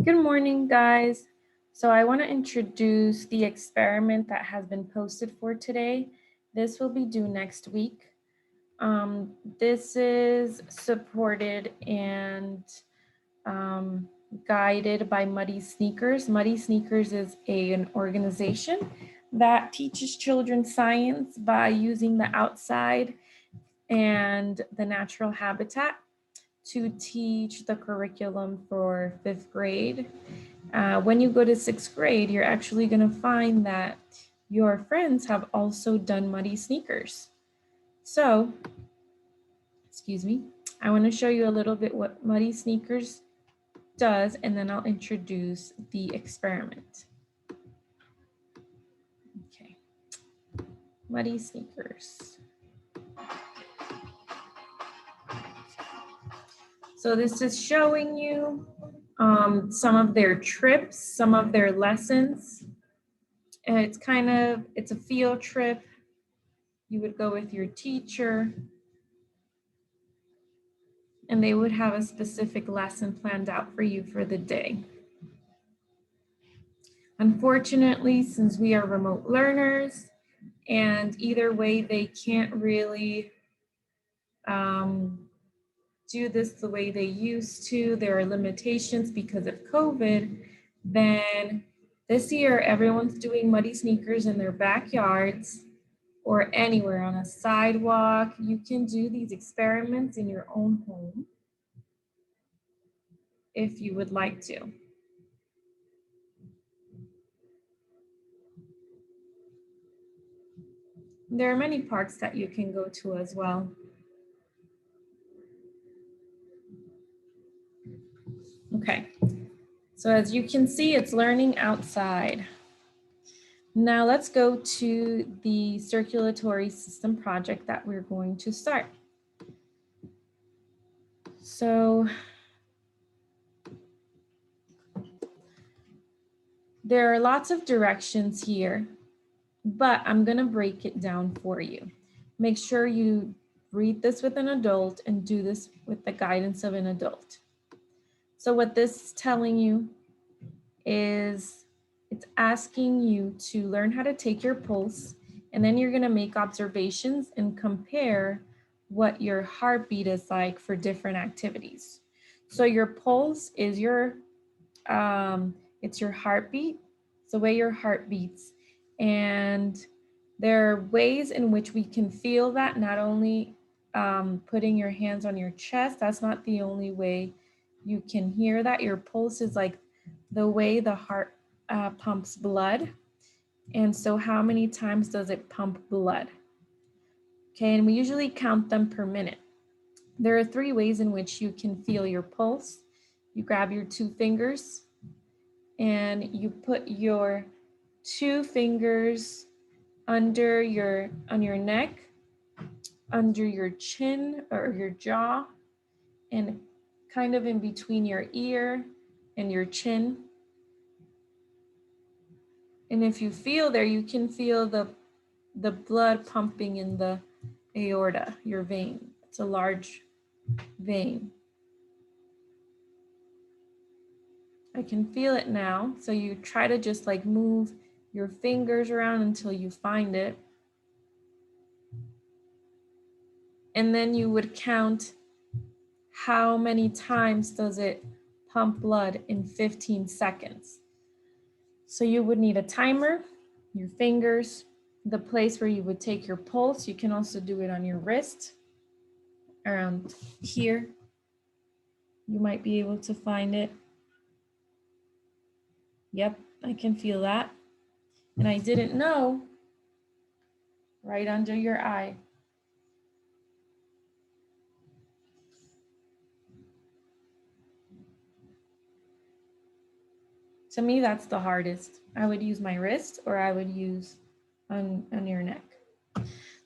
Good morning, guys. So I want to introduce the experiment that has been posted for today. This will be due next week. This is supported and guided by Muddy Sneakers. Muddy Sneakers is an organization that teaches children science by using the outside and the natural habitat to teach the curriculum for 5th grade. When you go to 6th grade, you're actually going to find that your friends have also done Muddy Sneakers. So, excuse me, I want to show you a little bit what Muddy Sneakers does, and then I'll introduce the experiment. Okay, Muddy Sneakers. So this is showing you some of their trips, some of their lessons. And it's a field trip. You would go with your teacher and they would have a specific lesson planned out for you for the day. Unfortunately, since we are remote learners, and either way they can't really do this the way they used to, there are limitations because of COVID, then this year everyone's doing Muddy Sneakers in their backyards or anywhere on a sidewalk. You can do these experiments in your own home if you would like to. There are many parks that you can go to as well. Okay, so as you can see, it's learning outside. Now let's go to the circulatory system project that we're going to start. So there are lots of directions here, but I'm gonna break it down for you. Make sure you read this with an adult and do this with the guidance of an adult. So what this is telling you is it's asking you to learn how to take your pulse, and then you're gonna make observations and compare what your heartbeat is like for different activities. So your pulse is it's your heartbeat. It's the way your heart beats. And there are ways in which we can feel that, not only putting your hands on your chest. That's not the only way you can hear that. Your pulse is like the way the heart pumps blood. And so how many times does it pump blood? Okay, and we usually count them per minute. There are 3 ways in which you can feel your pulse. You grab your 2 fingers and you put your 2 fingers on your neck, under your chin or your jaw, and kind of in between your ear and your chin. And if you feel there, you can feel the blood pumping in the aorta, your vein. It's a large vein. I can feel it now. So you try to just like move your fingers around until you find it. And then you would count how many times does it pump blood in 15 seconds. So you would need a timer, your fingers, the place where you would take your pulse. You can also do it on your wrist, around here. You might be able to find it. Yep, I can feel that. And I didn't know, right under your eye. To me, that's the hardest. I would use my wrist, or I would use on your neck.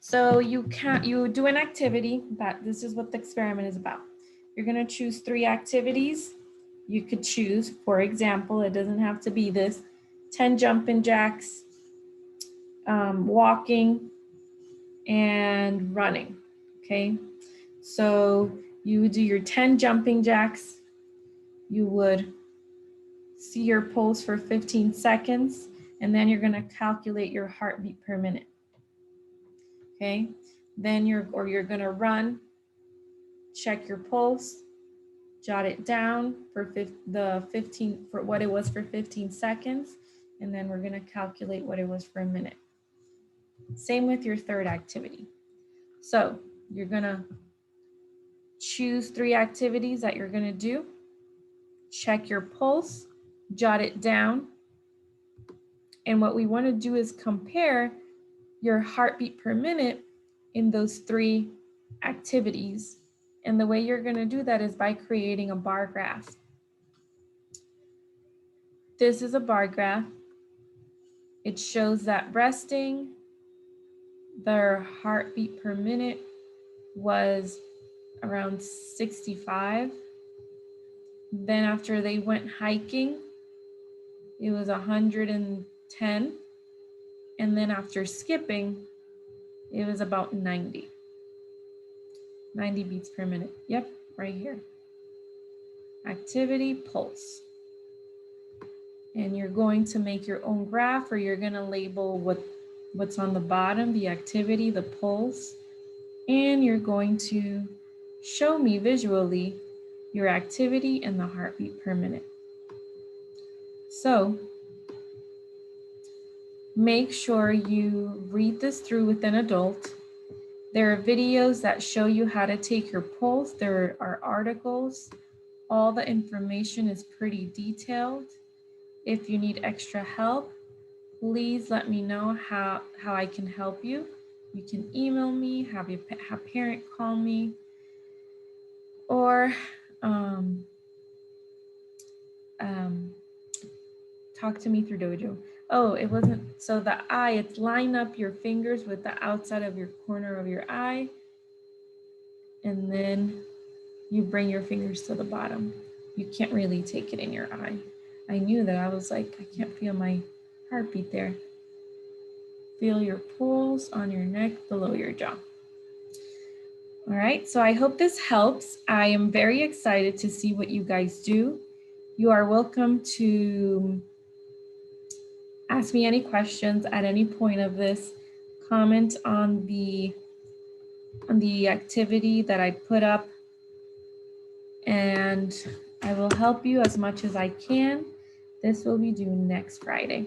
So you do an activity. This is what the experiment is about. You're gonna choose 3 activities. You could choose, for example, it doesn't have to be this, 10 jumping jacks, walking, and running, okay? So you would do your 10 jumping jacks. You would see your pulse for 15 seconds, and then you're going to calculate your heartbeat per minute. Okay, then you're going to run, check your pulse, jot it down for for what it was for 15 seconds, and then we're going to calculate what it was for a minute. Same with your third activity. So you're going to choose 3 activities that you're going to do, check your pulse, jot it down, and what we want to do is compare your heartbeat per minute in those 3 activities. And the way you're going to do that is by creating a bar graph. This is a bar graph. It shows that resting, their heartbeat per minute was around 65. Then after they went hiking, it was 110. And then after skipping, it was about 90. 90 beats per minute. Yep, right here. Activity, pulse. And you're going to make your own graph, or you're going to label what's on the bottom, the activity, the pulse, and you're going to show me visually your activity and the heartbeat per minute. So make sure you read this through with an adult. There are videos that show you how to take your pulse. There are articles. All the information is pretty detailed. If you need extra help, please let me know how I can help you. You can email me, have a parent call me, or talk to me through Dojo. Oh, it wasn't, so the eye, it's line up your fingers with the outside of your corner of your eye, and then you bring your fingers to the bottom. You can't really take it in your eye. I knew that. I was like, I can't feel my heartbeat there. Feel your pulse on your neck below your jaw. All right, so I hope this helps. I am very excited to see what you guys do. You are welcome to ask me any questions at any point of this. Comment on the activity that I put up, and I will help you as much as I can. This will be due next Friday.